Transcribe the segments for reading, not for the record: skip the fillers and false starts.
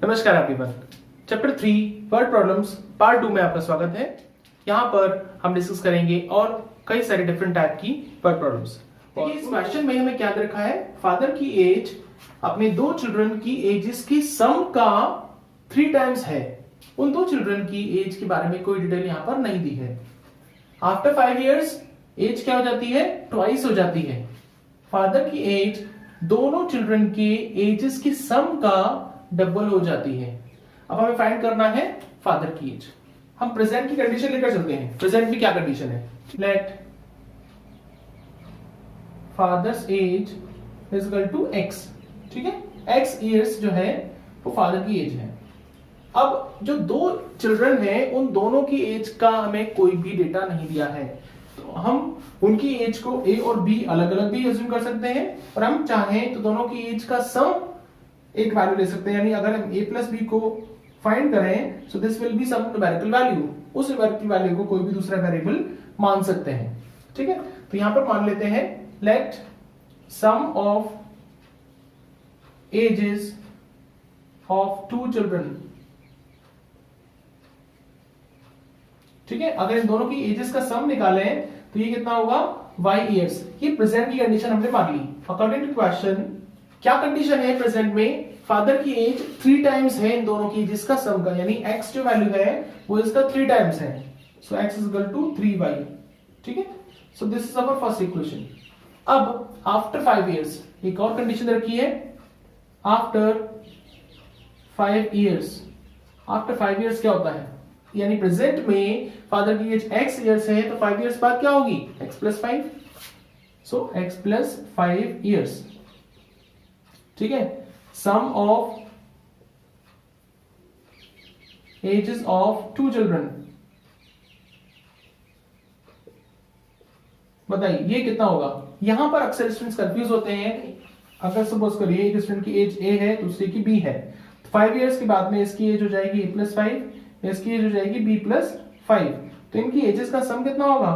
नमस्कार everyone. Chapter 3 word problems part 2 में आपका स्वागत है। यहाँ पर हम डिस्कस करेंगे और कई सारे डिफरेंट टाइप की वर्ड प्रॉब्लम्स। देखिए इस क्वेश्चन में हमें क्या दे रखा है, फादर की एज अपने दो चिल्ड्रन की एजेस की सम का 3 टाइम्स है। उन दो चिल्ड्रन की एज के बारे में कोई डिटेल यहाँ पर नहीं दी है। आफ्टर 5 इयर्स एज क्या हो जाती है, ट्वाइस हो जाती है। फादर की एज दोनों चिल्ड्रन के एजेस की सम का डबल हो जाती है। अब हमें फाइंड करना है फादर की एज। हम प्रेजेंट की कंडीशन लेकर चलते हैं। प्रेजेंट में क्या कंडीशन है, let father's age is equal to X. ठीक है, एक्स इयर्स जो है वो फादर की एज है। अब जो दो चिल्ड्रन हैं उन दोनों की एज का हमें कोई भी डेटा नहीं दिया है, तो हम उनकी एज को ए और बी अलग अलग भी अज्यूम कर सकते हैं और हम चाहें तो दोनों की एज का सम एक वैल्यू ले सकते हैं। यानी अगर हम a प्लस बी को फाइंड करें so this will be some numerical value. उस न्यूमेरिकल वैल्यू को कोई भी दूसरा वेरिएबल मान सकते हैं। ठीक है, तो यहां पर मान लेते हैं let sum of ages of two children. ठीक है, अगर इन दोनों की एजेस का सम निकालें तो ये कितना होगा, y इयर्स। ये प्रेजेंट की कंडीशन हमने मान ली। अकॉर्डिंग टू क्वेश्चन क्या कंडीशन है प्रेजेंट में, फादर की एज 3 टाइम्स है इन दोनों की जिसका सम का, यानी x जो वैल्यू है वो इसका 3 टाइम्स है। So x is equal to 3y। ठीक है, so this is our first equation. अब आफ्टर 5 इयर्स एक और कंडीशन रखी है, आफ्टर 5 इयर्स। आफ्टर 5 इयर्स क्या होता है, यानी प्रेजेंट में फादर की एज x इयर्स है तो 5 इयर्स बाद क्या होगी, x plus 5। So x plus 5 years. ठीक है, sum of ages of two children. बताइए ये कितना होगा। यहां पर अक्सर स्टूडेंट्स कंफ्यूज होते हैं। अगर सपोज करिए एक स्टूडेंट की एज a है दूसरे की b है, तो 5 इयर्स के बाद में इसकी एज हो जाएगी a प्लस 5, इसकी एज हो जाएगी b प्लस 5। तो इनकी एजेस का सम कितना होगा,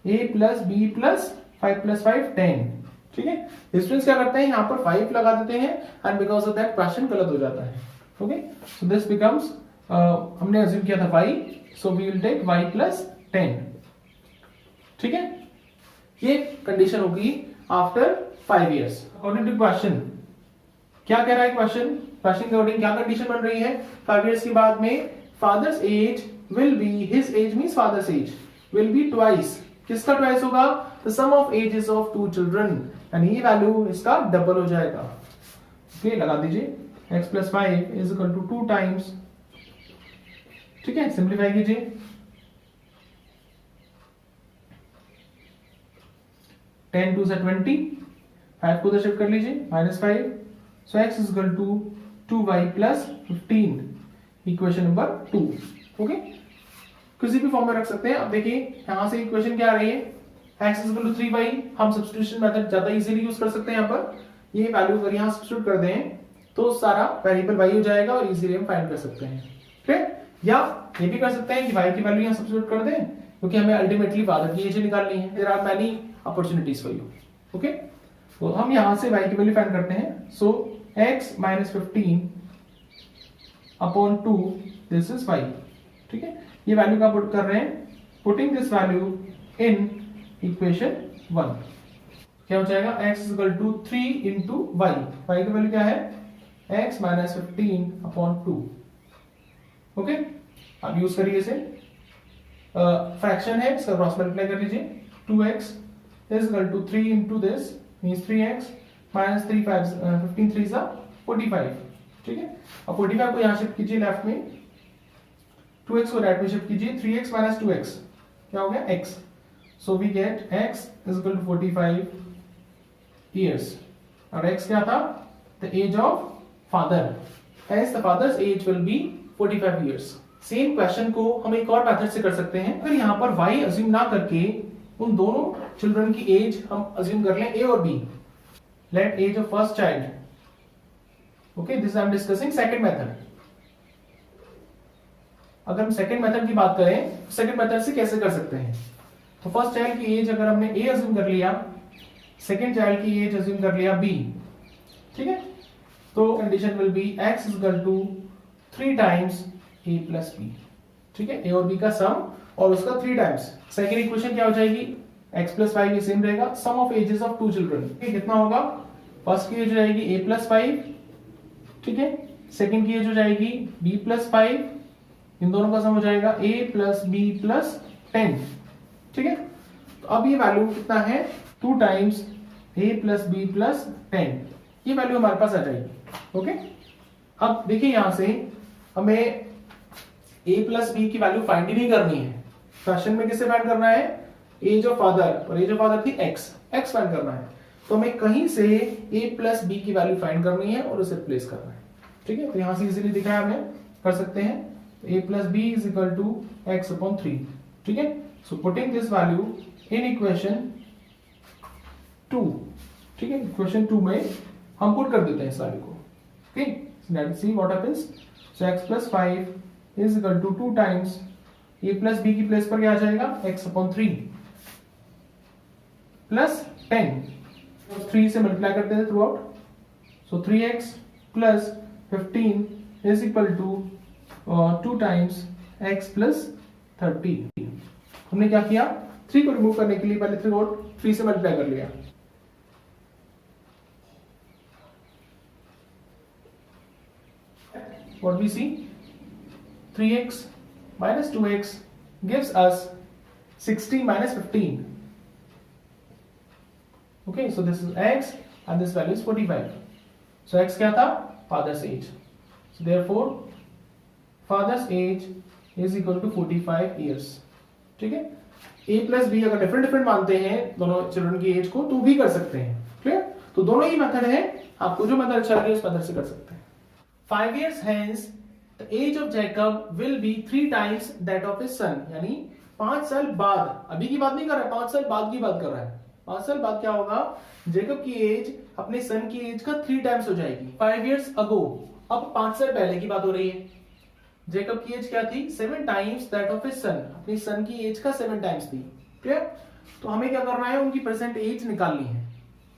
a plus b plus 5 plus 5 10। ठीक है, स्टूडेंट्स क्या करते हैं यहाँ पर 5 लगा देते हैं and because of that question गलत हो जाता है। ओके, सो दिस बिकम्स हमने अज्यूम किया था 5, so we will take y plus 10। ठीक है, ये कंडीशन होगी after 5 years. According to question क्या कह रहा है क्वेश्चन, क्वेश्चन के अकॉर्डिंग क्या कंडीशन बन रही है, 5 इयर्स के बाद में father's age will be, his age means father's age will be twice. किसका ट्वाइस होगा, the sum of ages of two children, यानी ये वैल्यू इसका डबल हो जाएगा। ओके, लगा दीजिए x plus 5 is equal to 2 times. ठीक है, सिंप्लीफाई कीजिए, टेन टू से 20, 5 को उधर शिफ्ट कर लीजिए -5। So x is equal to 2y plus 15, equation number 2। Okay, किसी भी फॉर्म में रख सकते हैं। अब देखिए यहां से इक्वेशन क्या आ रही है, x is equal to 3y। हम सब्स्टिट्यूशन मेथड ज्यादा इजीली यूज कर सकते हैं। यहाँ पर ये वैल्यू अगर यहाँ सब्स्टिट्यूट कर दें तो सारा वेरिएबल y हो जाएगा और इजीली हम फाइंड कर सकते हैं। ठीक है, या ये भी कर सकते हैं कि y की वैल्यू यहाँ सब्स्टिट्यूट कर दें क्योंकि हमें अल्टीमेटली फादर की एज निकालनी है। There are many opportunities for you. Okay, तो हम यहाँ से y की वैल्यू फाइंड करते हैं। सो x minus 15 upon 2 this is y। ठीक है, ये वैल्यू का पुट कर रहे हैं, putting this value in equation 1 क्या हो जाएगा, x is equal to 3 into y। y की वैल्यू क्या है, x माइनस 15 अपॉन 2। ओके, अब यूज करिए इसे, फ्रैक्शन है इसका क्रॉस मल्टीप्लाई कर लीजिए। 2x is equal to 3 into this means 3x minus 3 15 3 सा 45। ठीक है, अब 45 को यहां शिफ्ट कीजिए लेफ्ट में, 2x को राइट में शिफ्ट कीजिए, 3x माइनस 2x क्या हो गया x। So we get x is equal to 45 years. और x क्या था, the age of father. Hence the father's age will be 45 years. Same question को हम एक और मेथड से कर सकते हैं। अगर यहाँ पर y अज्यूम ना करके उन दोनों चिल्ड्रन की एज हम अज्यूम कर लें a और b। Let age of first child. Okay, this I am discussing second method. अगर हम सेकंड मेथड की बात करें तो सेकंड मेथड से कैसे कर सकते हैं, तो फर्स्ट चाइल्ड की एज अगर हमने a अज्यूम कर लिया, सेकंड चाइल्ड की एज अज्यूम कर लिया b। ठीक है, तो condition will be x is equal to 3 times a plus B. ठीक है, a और b का सम और उसका 3 टाइम्स। सेकेंड इक्वेशन क्या हो जाएगी, x प्लस 5 ये सेम रहेगा, सम ऑफ एजेस ऑफ 2 चिल्ड्रन। कितना होगा, फर्स्ट की एज हो जाएगी a प्लस 5, ठीक है, सेकेंड की एज हो जाएगी b प्लस 5, इन दोनों का सम हो जाएगा a प्लस b प्लस 10। ठीक है, तो अब ये वैल्यू कितना है, 2 times a plus b plus 10, ये वैल्यू हमारे पास आ जाएगी। ओके, अब देखिए यहां से हमें a प्लस बी की वैल्यू फाइंड ही नहीं करनी है, क्वेश्चन में किसे फाइंड करना है, एज ऑफ फादर, और एज ऑफ फादर थी x फाइंड करना है। तो हमें कहीं से a प्लस बी की वैल्यू फाइंड करनी है और उसे रिप्लेस करना है। ठीक है, तो यहां से इजीली दिखाया हमने, कर सकते हैं, a plus B is equal to x upon 3। ठीक है, so putting this value in equation 2। ठीक है, इक्वेशन 2 में हम पुट कर देते हैं इस वैल्यू को। Okay, let's see what happens. So x plus 5 is equal to 2 times a plus B की प्लेस पर क्या आ जाएगा, x अपॉन 3 प्लस 10, 3 से मल्टीप्लाई करते हैं throughout. So 3x plus 15 is equal to 2 times x plus 30। हमने क्या किया, 3 को रिमूव करने के लिए पहले थ्रू आउट 3 से मल्टीप्लाई कर लिया। What we see, 3x minus 2x gives us 60 minus 15. Okay, so this is x and this value is 45. So x क्या था, father's age. So therefore father's age is equal to 45 years. ठीक है, a plus b अगर different मानते हैं दोनों children की as को तो भी कर सकते हैं। क्लियर, तो दोनों ही मेथड है, आपको जो मेथड अच्छा लगे उस मेथड से कर सकते हैं। 5 years hence the age of Jacob will be 3 times that of his son, यानी 5 साल बाद, अभी की बात नहीं कर रहा है, 5 साल बाद की बात कर रहा है। 5 साल बाद क्या होगा, जेकब की एज अपने सन की एज का 3 टाइम्स हो जाएगी। 5 years ago, अब 5 साल पहले की बात हो रही है। जेकब की एज क्या थी, 7 टाइम्स दैट ऑफ हिज सन, अपनी सन की एज का 7 टाइम्स थी। क्लियर, तो हमें क्या करना है, उनकी प्रेजेंट एज निकालनी है।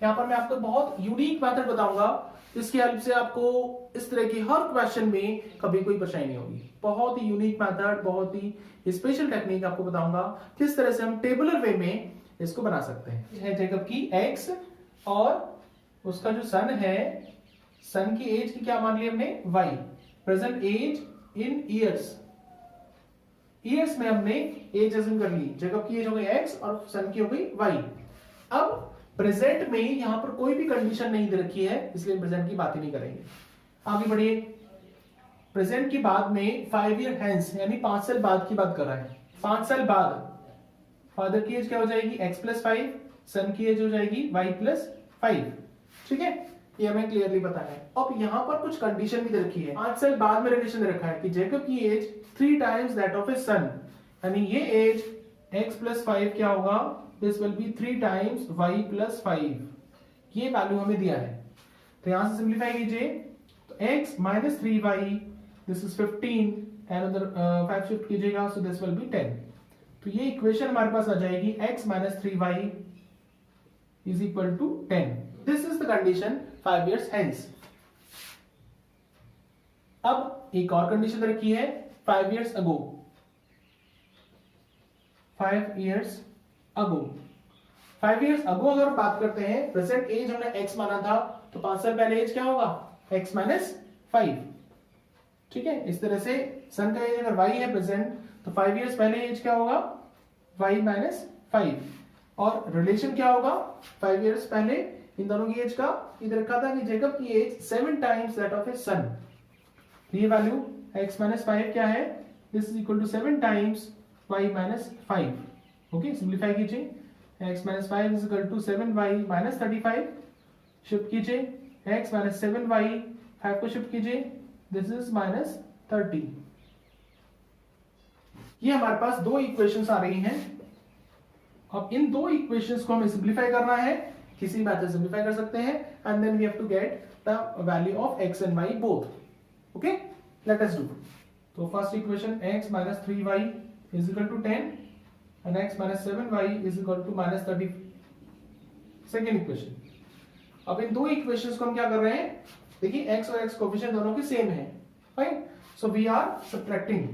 यहाँ पर मैं आपको बहुत यूनिक मेथड बताऊंगा, इसकी हेल्प से आपको इस तरह की हर क्वेश्चन में कभी कोई परेशानी नहीं होगी। बहुत ही यूनिक मेथड, बहुत ही स्पेशल टेक्निक आपको बताऊंगा किस तरह से हम टेबुलर वे में इसको बना सकते हैं। है जेकब की x और उसका जो सन है, सन की एज की क्या मान ली हमने, y, present age in years, years में हमने एज अज्यूम कर ली, जेकब की एज हो गई x और सन की हो गई y। अब प्रेजेंट में यहां पर कोई भी कंडीशन नहीं दे रखी है, इसलिए प्रेजेंट की बात ही नहीं करेंगे। आगे बढ़िए, प्रेजेंट की बाद में 5 year hence यानी 5 साल बाद की बात कर रहा है। 5 साल बाद फादर की एज क्या हो जाएगी, x प्लस 5, सन की एज हो जाएगी y प्लस 5। ठीक है, ये हमें क्लियरली पता है। अब यहां पर कुछ कंडीशन भी दे रखी है। 5 साल बाद में रिलेशन दे रखा है कि जेकब की age 3 times that of his son, यानी ये एज x प्लस 5 क्या होगा, this will be 3 times y plus 5, ये वैल्यू हमें दिया है। तो यहां से सिंप्लीफाई कीजिए, तो x minus 3y, this is 15 and उधर 5 शिफ्ट कीजिएगा, सो दिस विल बी 10। तो ये इक्वेशन हमारे पास आ जाएगी, x minus 3y is equal to 10। This is the condition 5 years hence। अब एक और कंडीशन रखी है, 5 years ago, 5 years ago। 5 years ago अगर बात करते हैं, प्रेजेंट एज हमने x माना था, तो 5 साल पहले एज क्या होगा, x माइनस 5। ठीक है, इस तरह से सन का एज अगर y है प्रेजेंट, तो 5 years पहले एज क्या होगा, y माइनस 5। और रिलेशन क्या होगा, 5 years पहले इन दोनों की एज का, इधर रखा था कि जेकब की age 7 times that of his son. ये वैल्यू x माइनस 5 क्या है, this is equal to 7 times y minus 5। Okay, simplify कीजिए, x minus 5 is equal to 7y minus 35, shift कीजिए, x माइनस 7y, 5 को शिफ्ट कीजिए, this is minus 30। ये हमारे पास दो इक्वेशंस आ रही हैं। अब इन दो इक्वेशंस को हमें सिंप्लीफाई करना है, किसी मेथड से सिंप्लीफाई कर सकते हैं, and then we have to get the value of x and y both. Okay, let us do. तो first equation x minus 3y is equal to 10 and x minus 7y is equal to minus 30। Second equation, अब इन दो equations को हम क्या कर रहे हैं, देखिए x और x कोएफिशिएंट दोनों के सेम है, fine. So we are subtracting,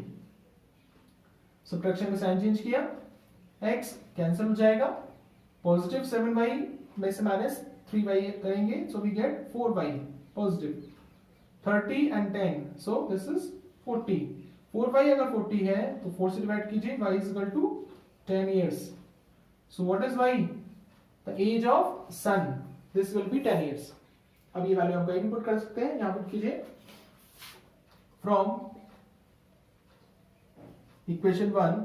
subtraction में साइन चेंज किया, x कैंसिल हो जाएगा, पॉजिटिव 7y में से माइनस 3y करेंगे, so we get 4y positive, 30 and 10, so this is 40, 4y अगर 40 है तो 4 से डिवाइड कीजिए, y is equal to 10 years. So what is y? The age of sun. This will be 10 years. अब ये वैल्यू आप input कर सकते हैं, यहां पुट कीजिए, from equation 1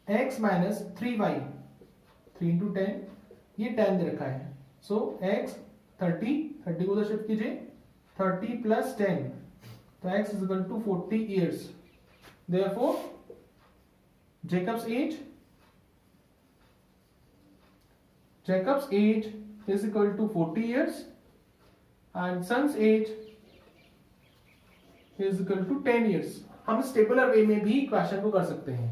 x minus 3y, 3 into 10, ये 10 दे रखा है, सो x 30 को उधर शिफ्ट कीजिए, 30 प्लस 10, तो x is equal to 40 years. Therefore Jacob's age is equal to 40 years and son's age is equal to 10 years. हम स्टेपलर वे में भी क्वेश्चन को कर सकते हैं.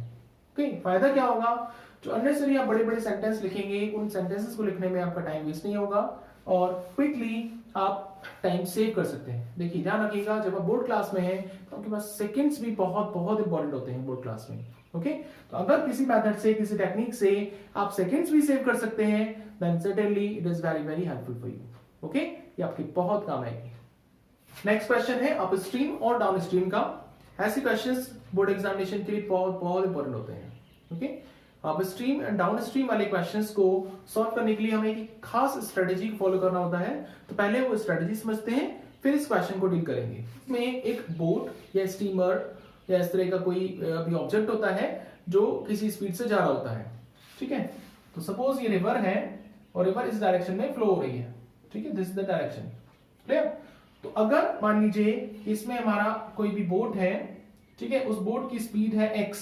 ओके, फायदा क्या होगा, जो अननेसेसरी आप बड़े बड़े सेंटेंस लिखेंगे उन सेंटेंसेस को लिखने में आपका टाइम वेस्ट नहीं होगा और क्विकली आप टाइम सेव कर सकते हैं. देखिए ध्यान रखिएगा, जब आप बोर्ड क्लास में हैं तो आपके पास सेकंड्स भी बहुत बहुत इंपॉर्टेंट होते हैं बोर्ड क्लास में. ओके, तो अगर किसी मेथड से, किसी टेक्निक से आप सेकंड्स भी सेव कर सकते हैं, then certainly it is very very helpful for you. Okay, ये आपकी बहुत काम आएगी. नेक्स्ट क्वेश्चन है अपस्ट्रीम और डाउनस्ट्रीम का. ऐसे क्वेश्चंस बोर्ड एग्जामिनेशन के लिए बहुत बहुत इंपॉर्टेंट होते हैं. ओके, अपस्ट्रीम एंड डाउनस्ट्रीम वाले क्वेश्चंस को सॉल्व करने के लिए हमें एक खास स्ट्रेटेजी फॉलो करना होता है. तो पहले वो स्ट्रेटेजी समझते हैं, फिर इस क्वेश्चन को डील करेंगे. इसमें एक बोट या स्टीमर या इस तरह का कोई भी ऑब्जेक्ट होता है जो किसी स्पीड से जा रहा होता है. ठीक है, तो सपोज ये रिवर है और रिवर इस डायरेक्शन में फ्लो हो रही है. ठीक है, this is the direction. Clear? तो अगर मान लीजिए इसमें हमारा कोई भी बोट है, ठीक है, उस बोट की स्पीड है x,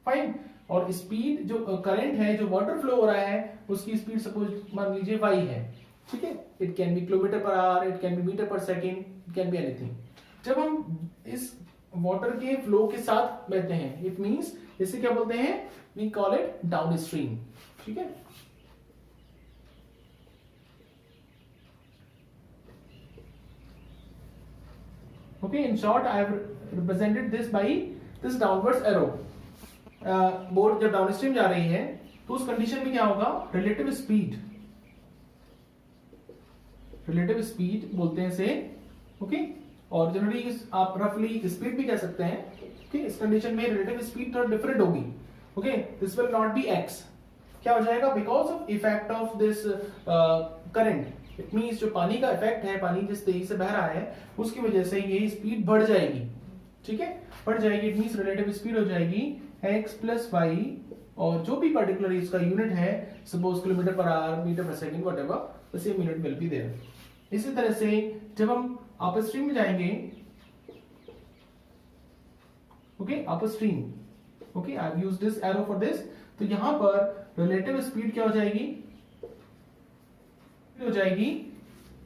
फाइन, और स्पीड जो करंट है, जो वाटर फ्लो हो रहा है, उसकी स्पीड सपोज मान लीजिए y है. ठीक है, it can be kilometre per hour, it can be metre per second, it can be anything. जब हम इस वाटर के फ्लो के साथ बहते हैं, इट मींस इसे क्या बोलते हैं, we call it downstream. ठीक है, okay, in short I have represented this by this downwards arrow. Boat जब डाउनस्ट्रीम जा रही है तो उस कंडीशन में क्या होगा, रिलेटिव स्पीड बोलते हैं इसे. ओके, और जनरली आप रफली स्पीड भी कह सकते हैं. ओके, इस कंडीशन में रिलेटिव स्पीड थोड़ा डिफरेंट होगी. Okay, this will not be x. क्या हो जाएगा, because of effect of this current, it means जो पानी का इफेक्ट है, पानी जिस तेजी से बह रहा है उसकी वजह से ये स्पीड बढ़ जाएगी. ठीक है, बढ़ जाएगी, इट मींस रिलेटिव स्पीड हो जाएगी x प्लस वाई, और जो भी पर्टिकुलर इसका यूनिट है, suppose kilometre per hour, metre per second, whatever, the same unit will be there. इसी तरह से जब हम अपस्ट्रीम में जाएंगे, okay, upstream, okay, I have used this arrow for this, तो यहां पर रिलेटिव स्पीड क्या हो जाएगी, हो जाएगी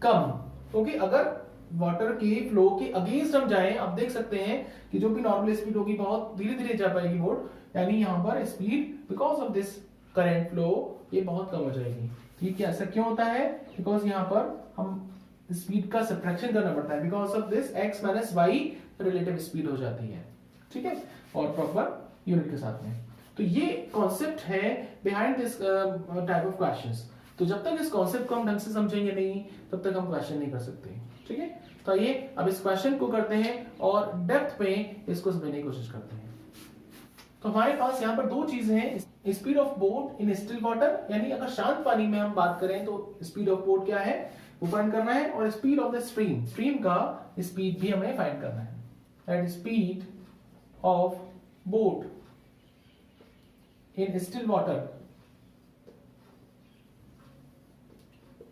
कम. ओके, अगर वाटर के फ्लो के अगेंस्ट हम जाएं, आप देख सकते हैं कि जो भी नॉर्मल स्पीड होगी बहुत धीरे धीरे जा पाएगी बोट, यानी यहां पर speed because of this current flow ये बहुत कम हो जाएगी. ठीक है, ऐसा क्यों होता है, बिकॉज यहां पर हम स्पीड का सब्ट्रैक्शन करना पड़ता है, because of this x minus Y relative speed हो जाती है. ठीक है, और प्रॉपर यूनिट के साथ में. तो ये कॉन्सेप्ट है behind this type of questions. तो जब तक इस कॉन्सेप्ट को हम ढंग से समझेंगे नहीं, तब तक हम क्वेश्चन नहीं कर सकते. ठीक है, तो आइए अब इस क्वेश्चन को करते हैं और डेप्थ में इसको समझने की कोशिश करते हैं. तो हमारे पास यहाँ पर दो चीजें हैं, speed of boat in still water, यानी अगर शांत पानी में हम बात करें तो स्पीड ऑफ बोट क्या है वो फाइंड करना है, और speed of the stream, stream का स्पीड भी हमें फाइंड करना है. That speed of boat in still water.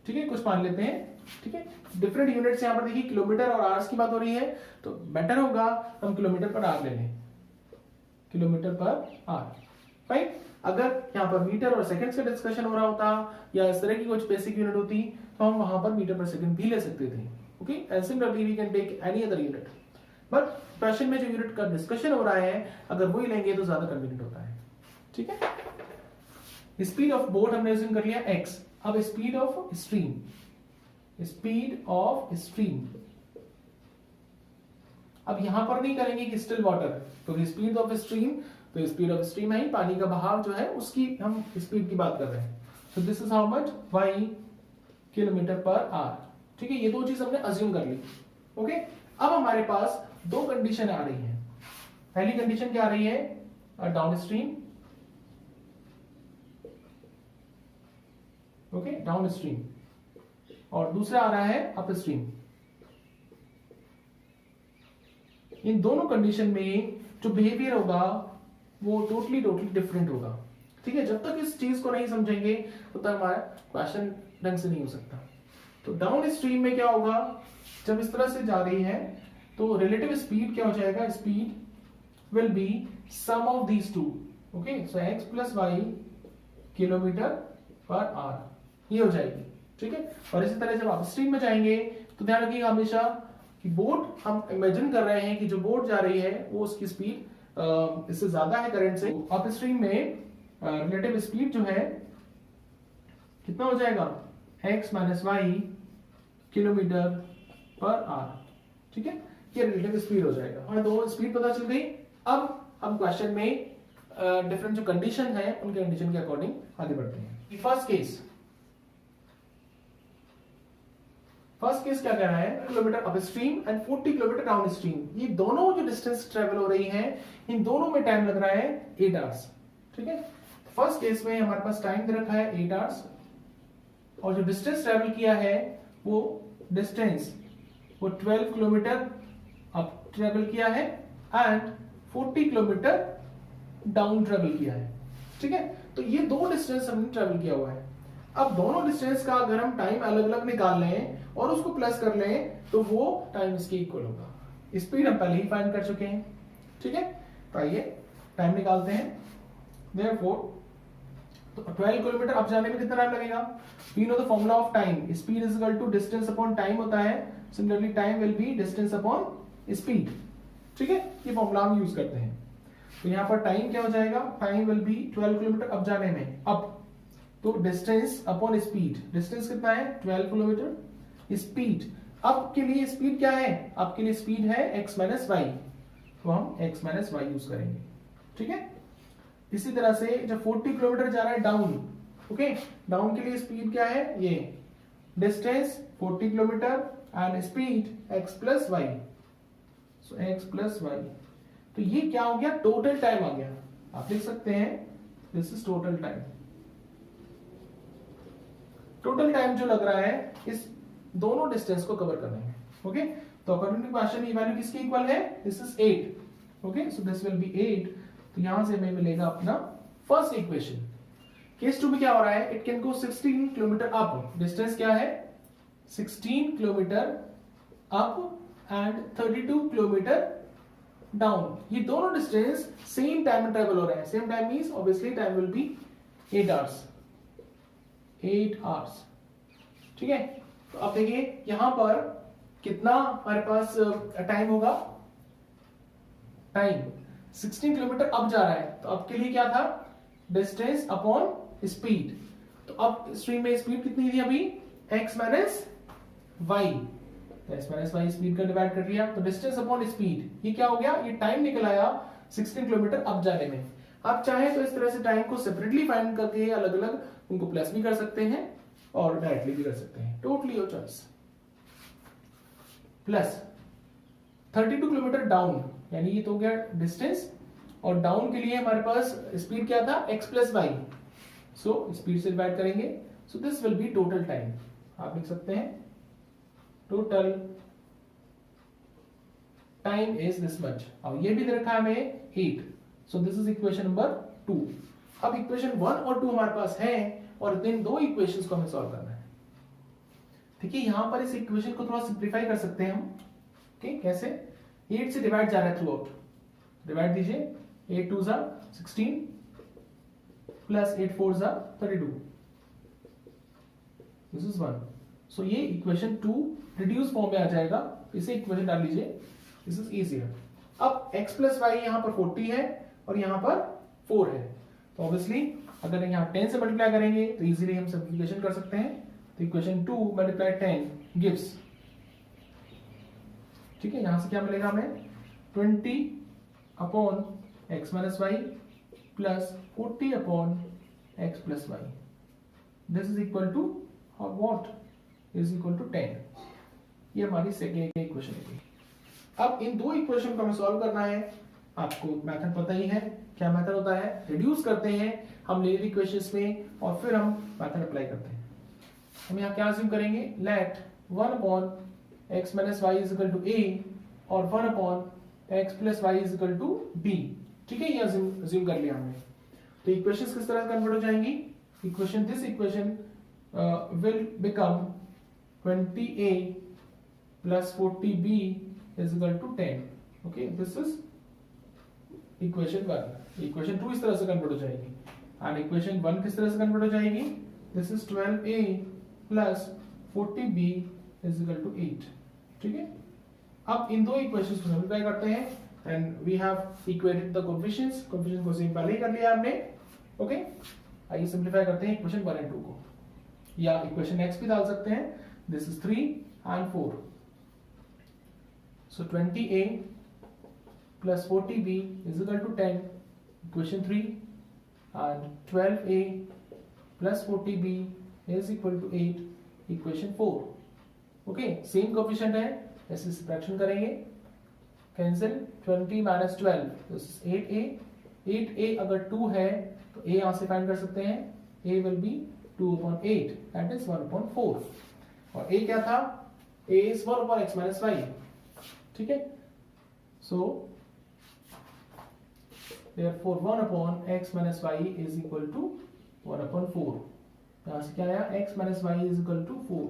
ठीक है, कुछ मान लेते हैं. ठीक है, डिफरेंट यूनिट्स यहां पर देखिए, किलोमीटर और आवर्स की बात हो रही है, तो बेटर होगा हम किलोमीटर पर आवर ले लें, किलोमीटर पर आवर. राइट, अगर यहां पर मीटर और सेकंड्स का डिस्कशन हो रहा होता या इस तरह की कुछ बेसिक यूनिट होती तो हम वहां पर मीटर पर सेकंड भी ले सकते थे. Okay, and similarly we can take any other unit, but question में जो यूनिट का डिस्कशन हो रहा है अगर वही लेंगे तो ज्यादा कन्वीनियंट होता है. ठीक है, स्पीड ऑफ बोट हमने यूज कर लिया x. अब speed of stream, speed of stream, अब यहां पर नहीं करेंगे कि स्टिल वाटर, तो स्पीड ऑफ स्ट्रीम, तो स्पीड ऑफ स्ट्रीम है पानी का बहाव जो है उसकी हम स्पीड की बात कर रहे हैं। So this is how much, y kilometre per hour. ठीक है, ये दो चीज हमने अज्यूम कर ली। ओके, अब हमारे पास दो कंडीशन आ रही है। पहली कंडीशन क्या आ रही है, down stream, okay down stream, और दूसरा आ रहा है अप स्ट्रीम। इन दोनों कंडीशन में जो बिहेवियर होगा वो टोटली डिफरेंट होगा। ठीक है, जब तक इस चीज को नहीं समझेंगे तो हमारा क्वेश्चन ढंग से नहीं हो सकता। तो डाउन स्ट्रीम में क्या होगा, जब इस तरह से जा रही है तो रिलेटिव स्पीड क्या हो जाएगा, speed will be sum of these two. Okay, so x plus Y kilometer per hour ये हो जाएगी। ठीक है, और इसी तरह जब आप स्ट्रीम में जाएंगे तो ध्यान रखिएगा हमेशा कि बोट, हम इमेजिन कर रहे हैं कि जो बोट जा रही है वो उसकी स्पीड इससे ज्यादा है करंट से। अप स्ट्रीम में रिलेटिव स्पीड जो है कितना हो जाएगा, x minus Y kilometer per hour. ठीक है, ये रिलेटिव स्पीड हो जाएगा। हमें दो स्पीड पता चल गई। अब हम क्वेश्चन में डिफरेंट जो कंडीशन है उनके कंडीशन के अकॉर्डिंग आगे बढ़ते हैं। फर्स्ट केस क्या कह रहा है, kilometre up stream and 40 kilometre down stream. ये दोनों जो डिस्टेंस ट्रेवल हो रही है इन दोनों में टाइम लग रहा है 8 आवर्स। ठीक है, फर्स्ट केस में हमारे पास टाइम दे रखा है 8 आवर्स, और जो डिस्टेंस ट्रेवल किया है वो डिस्टेंस वो 12 किलोमीटर अप ट्रेवल किया है एंड 40 किलोमीटर डाउन ट्रेवल किया है। ठीक है, तो ये दो डिस्टेंस हमने ट्रेवल किया हुआ है। अब दोनों डिस्टेंस का अगर हम टाइम अलग अलग निकाल लें और उसको प्लस कर लें तो वो टाइम इसके इक्वल होगा। स्पीड हम पहले ही फाइंड कर चुके हैं। ठीक है, तो आइए टाइम निकालते हैं। देयरफॉर तो 12 किलोमीटर अब जाने में कितना टाइम लगेगा, we know the formula of time, speed is equal to distance upon time होता है। Similarly time will be distance upon speed. ठीक है, ये फॉर्मूला हम यूज करते हैं। तो यहां पर टाइम क्या हो जाएगा, टाइम विल बी 12 किलोमीटर अब जाने में, अब तो डिस्टेंस अपॉन स्पीड, डिस्टेंस कितना है 12 किलोमीटर, स्पीड अब के लिए स्पीड क्या है, अब के लिए स्पीड है x माइनस वाई, तो हम x माइनस वाई यूज करेंगे। ठीक है, इसी तरह से जब 40 किलोमीटर जा रहा है डाउन, ओके डाउन के लिए स्पीड क्या है, ये distance 40 kilometer and speed x plus Y, so x plus Y. तो ये क्या हो गया, टोटल टाइम आ गया। आप लिख सकते हैं this is total time. Total time जो लग रहा है इस दोनों डिस्टेंस को कवर करने में। ओके, तो अकॉर्डिंग टू क्वेश्चन ये वैल्यू किसकी इक्वल है, this is 8। Okay, so this will B 8। तो यहां से हमें मिलेगा अपना फर्स्ट इक्वेशन। केस 2 में क्या हो रहा है, it can go 16 kilometre up, distance क्या है 16 kilometre up and 32 kilometre down. ये दोनों डिस्टेंस सेम टाइम में ट्रेवल हो रहे हैं। Same time means obviously time will B 8 hours, 8 hours. ठीक है, तो अब देखिए यहां पर कितना हमारे पास टाइम होगा, टाइम 16 किलोमीटर अब जा रहा है, तो अब के लिए क्या था, डिस्टेंस अपॉन स्पीड। तो अब स्ट्रीम में स्पीड कितनी थी अभी, x minus Y, x minus Y speed का डिवाइड कर दिया, तो डिस्टेंस अपॉन स्पीड ये क्या हो गया, ये टाइम निकल आया 16 किलोमीटर अब जाने में। आप चाहे तो इस तरह से टाइम को सेपरेटली फाइंड करके अलग अलग उनको प्लस भी कर सकते हैं और डायरेक्टली भी कर सकते हैं, totally your choice. Plus 32 kilometre down, यानी ये तो हो गया डिस्टेंस, और डाउन के लिए हमारे पास स्पीड क्या था x plus Y, so speed से डिवाइड करेंगे, so this will be total time. आप लिख सकते हैं total time is this much, और ये भी दे रखा है हमें 8, सो दिस इज इक्वेशन नंबर 2। अब इक्वेशन 1 और 2 हमारे पास है और इन दो इक्वेशंस को हमें सॉल्व करना है। ठीक है, यहां पर इस इक्वेशन को थोड़ा सिंप्लीफाई कर सकते हैं हम। ठीक, कैसे, 8 से डिवाइड जा रहा है थ्रू आउट, डिवाइड दीजिए, 8 2 जा 16 प्लस 8 4 जा 32, दिस इज 1। सो ये इक्वेशन 2 रिड्यूस फॉर्म में आ जाएगा, इसे इक्वेशन डाल लीजिए, दिस इज इजियर। अब x प्लस वाई यहां पर 40 है और यहां पर 4 है, तो ऑब्वियसली अगर यहां 10 से मल्टीप्लाई करेंगे तो इजीली हम सिंप्लीफिकेशन कर सकते हैं। तो इक्वेशन 2 मल्टीप्लाई 10 गिव्स, ठीक है, यहां से क्या मिलेगा हमें 20 upon x minus Y plus 40 upon x plus Y, this is equal to what, is equal to 10। ये हमारी सेकेंड इक्वेशन है। अब इन दो इक्वेशन को हमें सॉल्व करना है। आपको मेथड पता ही है, क्या मेथड होता है, रिड्यूस करते हैं हम लीनियर इक्वेशंस में और फिर हम मेथड अप्लाई करते हैं। हम यहाँ क्या अज्यूम करेंगे, let 1 upon x minus Y is equal to a और 1 upon x plus Y is equal to b। ठीक है, ये अज्यूम कर लिया हमने। तो इक्वेशंस किस तरह कन्वर्ट हो जाएंगी, equation this equation will become 20a plus 40b is equal to 10। okay, this is equation 1। equation 2 इस तरह से कन्वर्ट हो जाएगी and equation 1 किस तरह से कन्वर्ट हो जाएगी, this is 12a plus 40b is equal to 8। ठीक है, अब इन दो इक्वेशंस को सिंपलीफाई करते हैं and we have equated the coefficients। Coefficient को सेम पहले ही कर लिया हमने। ओके, आइए सिंपलीफाई करते हैं इक्वेशन 1 और 2 को, या इक्वेशन x भी डाल सकते हैं। this is 3 and 4। So 20a plus 40b is equal to 10, equation 3, and 12a plus 40b is equal to 8, equation 4। okay, same coefficient है, ऐसे सब्ट्रैक्शन करेंगे, cancel 20 minus 12, this is 8a। 8a अगर 2 है तो a यहाँ से फाइंड कर सकते हैं, a will be 2 upon 8, that is 1 upon 4। और a क्या था, a is 1 upon x minus y। ठीक है, सो therefore 1 upon x minus y is equal to 1 upon 4। यहां से क्या आया, x minus y is equal to 4।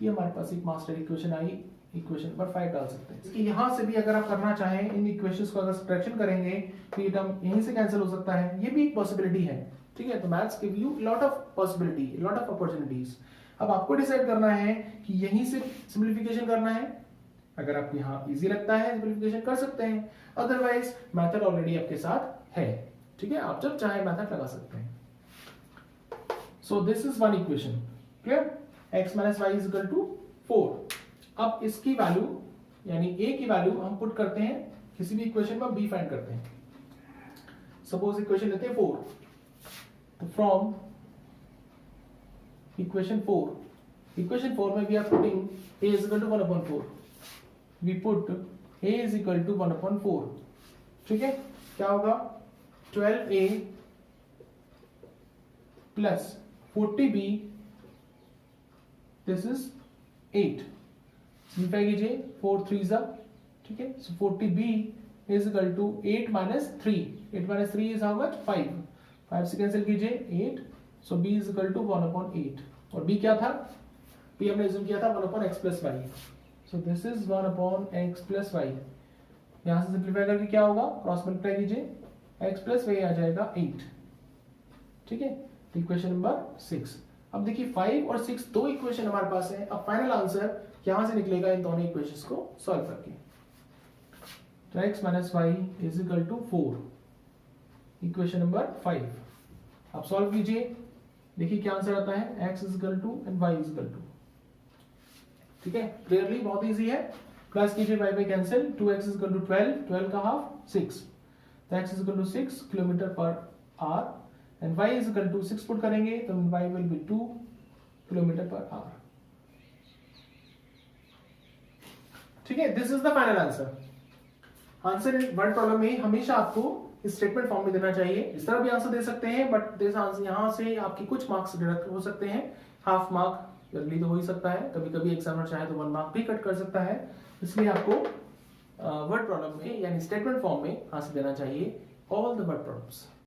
ये हमारे पास एक मास्टर इक्वेशन आई, इक्वेशन नंबर 5 डाल सकते हैं। इसके यहां से भी अगर आप करना चाहें, इन इक्वेशंस को अगर सब्ट्रैक्शन करेंगे तो ये टर्म यहीं से कैंसिल हो सकता है, ये भी एक पॉसिबिलिटी है। ठीक है, तो maths give you lot of possibility, lot of opportunities. अब आपको डिसाइड करना है कि यहीं से सिंप्लीफिकेशन करना है। अगर आपको यहाँ इजी लगता है सिंप्लीफिकेशन कर सकते हैं, अदरवाइज मेथड ऑलरेडी आपके साथ है। ठीक है, आप जब चाहे मेथड लगा सकते हैं। So this is one equation, clear, x minus Y is equal to 4। अब इसकी वैल्यू यानी a की वैल्यू हम पुट करते हैं किसी भी इक्वेशन में, b फाइंड करते हैं। सपोज इक्वेशन लेते हैं 4, तो फ्रॉम इक्वेशन 4 में we are putting a is equal to 1 upon 4। we put a is equal to 1 upon 4। ठीक है, क्या होगा, 12a plus 40b, this is 8। Simplify कीजिए, 4 3s are, ठीक है, so 40b is equal to 8 minus 3। 8 minus 3 is how much, 5। 5 से cancel कीजिए 8, so b is equal to 1 upon 8। और b क्या था, b हमने assume किया था 1 upon x plus y। So this is 1 upon x plus y। यहां से सिंप्लीफाई करके क्या होगा, क्रॉस मल्टीप्लाई कीजिए, x plus y आ जाएगा 8। ठीक है, इक्वेशन नंबर 6। अब देखिए 5 और 6 दो इक्वेशन हमारे पास है। अब फाइनल आंसर यहां से निकलेगा इन दोनों इक्वेशंस को सॉल्व करके। तो x minus Y is equal to 4, equation number 5। आप सॉल्व कीजिए, देखिए क्या आंसर आता है, x is equal to and y is equal to. ठीक है, क्लियरली बहुत इजी है। प्लस कीजिए, y by cancel, 2x is equal to 12, 12 का हाफ 6, तो x is equal to 6 kilometre per hour and y is equal to 6 put करेंगे तो y will be 2 kilometre per hour. ठीक है, this is the final answer. Answer इन word problem में हमेशा आपको स्टेटमेंट फॉर्म में देना चाहिए। इस तरह भी आंसर दे सकते हैं, बट यहां से आपके कुछ मार्क्स डिडक्ट हो सकते हैं, हाफ मार्क जल्दी तो हो ही सकता है, कभी कभी एग्जामिनर चाहे तो 1 मार्क भी कट कर सकता है। इसलिए आपको वर्ड प्रॉब्लम में यानी स्टेटमेंट फॉर्म में आंसर देना चाहिए ऑल द वर्ड प्रॉब्लम्स।